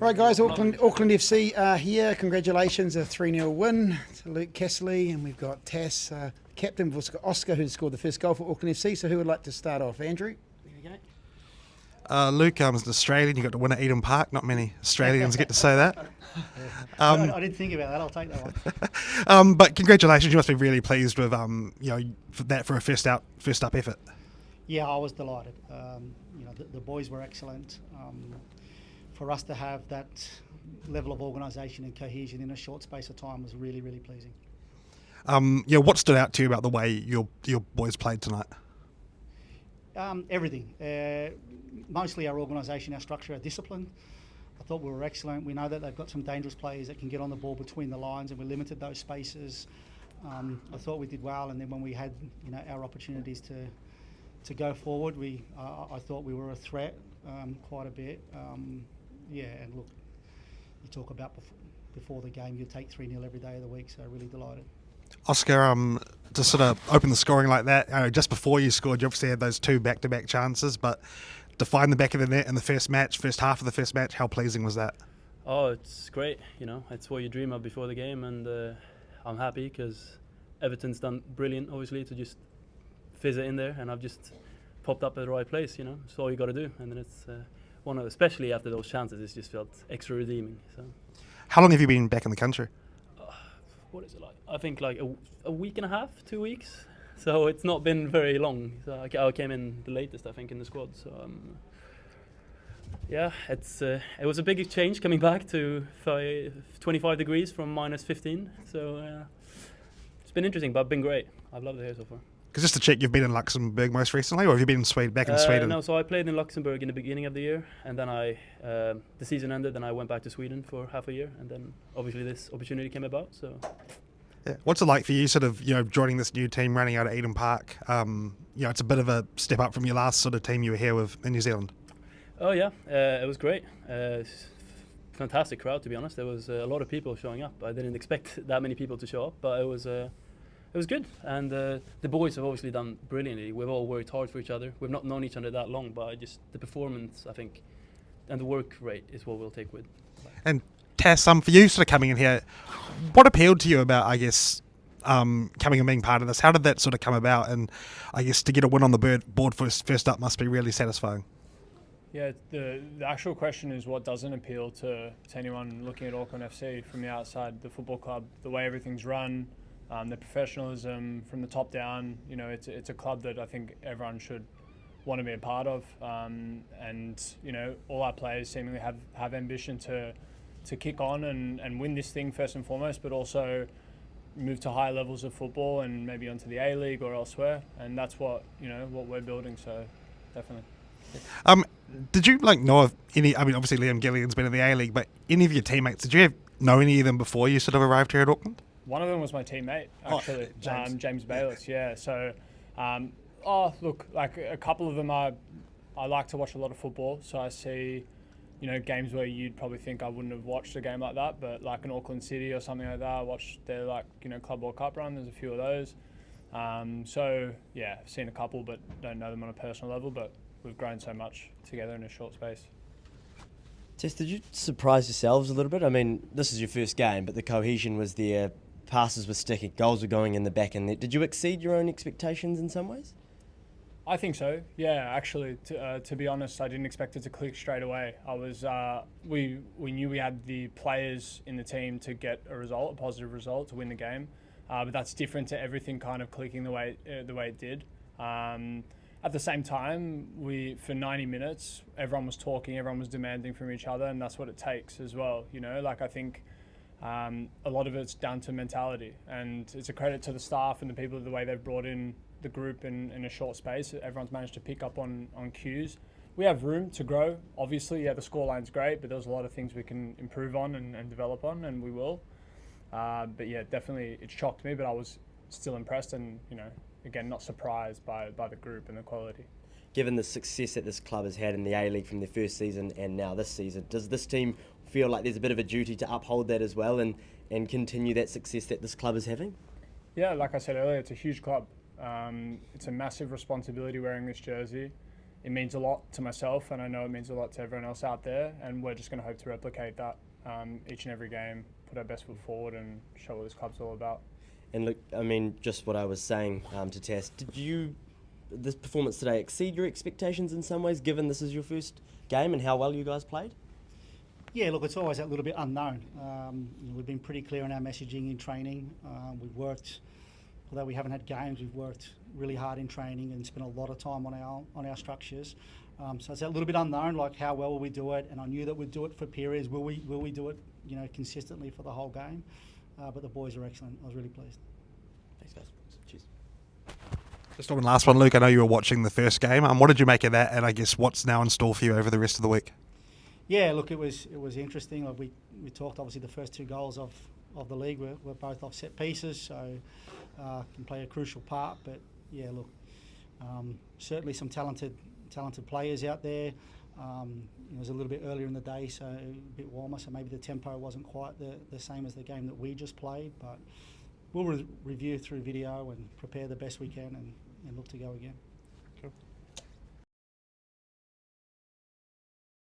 Right, guys, Auckland FC are here. Congratulations, a 3-0 win to Luke Casserly, and we've got Tass, captain of Oscar, who scored the first goal for Auckland FC. So who would like to start off? Andrew? There you go. Luke is an Australian. You got to win at Eden Park. Not many Australians get to say that. I didn't think about that. I'll take that one. But congratulations. You must be really pleased with for a first up effort. Yeah, I was delighted. The boys were excellent. For us to have that level of organisation and cohesion in a short space of time was really, really pleasing. What stood out to you about the way your boys played tonight? Everything. Mostly our organisation, our structure, our discipline. I thought we were excellent. We know that they've got some dangerous players that can get on the ball between the lines, and we limited those spaces. I thought we did well, and then when we had our opportunities to go forward, I thought we were a threat quite a bit. And look, you talk about before the game, you take 3-0 every day of the week, so really delighted. Oscar, to sort of open the scoring like that, just before you scored, you obviously had those two back-to-back chances, but to find the back of the net in the first half of the first match, how pleasing was that? Oh, it's great. It's what you dream of before the game, and I'm happy because Everton's done brilliant, obviously, to just fizz it in there, and I've just popped up at the right place. It's all you got to do, and then it's especially after those chances, it's just felt extra redeeming. So, how long have you been back in the country? What is it like? I think like a week and a half, 2 weeks. So it's not been very long. So I came in the latest, I think, in the squad. So it was a big change coming back to 25 degrees from -15. So it's been interesting, but been great. I've loved it here so far. Because just to check, you've been in Luxembourg most recently, or have you been back in Sweden? No, so I played in Luxembourg in the beginning of the year, and then the season ended, and I went back to Sweden for half a year, and then obviously this opportunity came about. So, yeah. What's it like for you, sort of, joining this new team, running out at Eden Park? It's a bit of a step up from your last sort of team you were here with in New Zealand. Oh yeah, it was great. Fantastic crowd, to be honest. There was a lot of people showing up. I didn't expect that many people to show up, but it was good, and the boys have obviously done brilliantly. We've all worked hard for each other. We've not known each other that long, but the performance, I think, and the work rate is what we'll take with. And Tass, for you sort of coming in here, what appealed to you about, I guess, coming and being part of this? How did that sort of come about? And I guess to get a win on the board first up must be really satisfying. Yeah, the actual question is what doesn't appeal to anyone looking at Auckland FC from the outside, the football club, the way everything's run. The professionalism from the top down, it's a club that I think everyone should want to be a part of, and all our players seemingly have ambition to kick on and win this thing first and foremost, but also move to higher levels of football and maybe onto the A-League or elsewhere, and that's what we're building. So definitely. Did you know of any? I mean, obviously Liam Gilligan's been in the A-League, but any of your teammates? Did you know any of them before you sort of arrived here at Auckland? One of them was my teammate, actually, James Bayless. Yeah, so, look, like a couple of them I like to watch a lot of football, so I see, games where you'd probably think I wouldn't have watched a game like that, but like an Auckland City or something like that, I watched their Club World Cup run. There's a few of those. So yeah, I've seen a couple, but don't know them on a personal level. But we've grown so much together in a short space. Tess, did you surprise yourselves a little bit? I mean, this is your first game, but the cohesion was there. Passes were sticking, goals were going in the back end. Did you exceed your own expectations in some ways? I think so. Yeah, actually, to be honest, I didn't expect it to click straight away. We knew we had the players in the team to get a positive result, to win the game. But that's different to everything kind of clicking the way it did. At the same time, for 90 minutes, everyone was talking, everyone was demanding from each other, and that's what it takes as well. I think. A lot of it's down to mentality, and it's a credit to the staff and the people, the way they've brought in the group in a short space. Everyone's managed to pick up on cues. We have room to grow. Obviously, the scoreline's great, but there's a lot of things we can improve on and develop on, and we will. But yeah, definitely it shocked me, but I was still impressed and, again, not surprised by the group and the quality. Given the success that this club has had in the A-League from their first season and now this season, does this team feel like there's a bit of a duty to uphold that as well and continue that success that this club is having? Yeah, like I said earlier, it's a huge club. It's a massive responsibility wearing this jersey. it means a lot to myself, and I know it means a lot to everyone else out there. And we're just going to hope to replicate that each and every game, put our best foot forward, and show what this club's all about. And look, I mean, just what I was saying to Tass, did this performance today exceed your expectations in some ways, given this is your first game and how well you guys played? Yeah, look, it's always that little bit unknown. We've been pretty clear in our messaging in training. We've worked, although we haven't had games, we've worked really hard in training and spent a lot of time on our structures. So it's that little bit unknown, like how well will we do it? And I knew that we'd do it for periods. Will we do it, consistently for the whole game? But the boys are excellent. I was really pleased. Thanks, guys. Cheers. Just one last one, Luke. I know you were watching the first game. What did you make of that? And I guess what's now in store for you over the rest of the week? Yeah, look, it was interesting. Like we talked, obviously, the first 2 goals of the league were both off set pieces, so can play a crucial part. But yeah, look, certainly some talented players out there. It was a little bit earlier in the day, so a bit warmer, so maybe the tempo wasn't quite the same as the game that we just played. But we'll review through video and prepare the best we can and look to go again.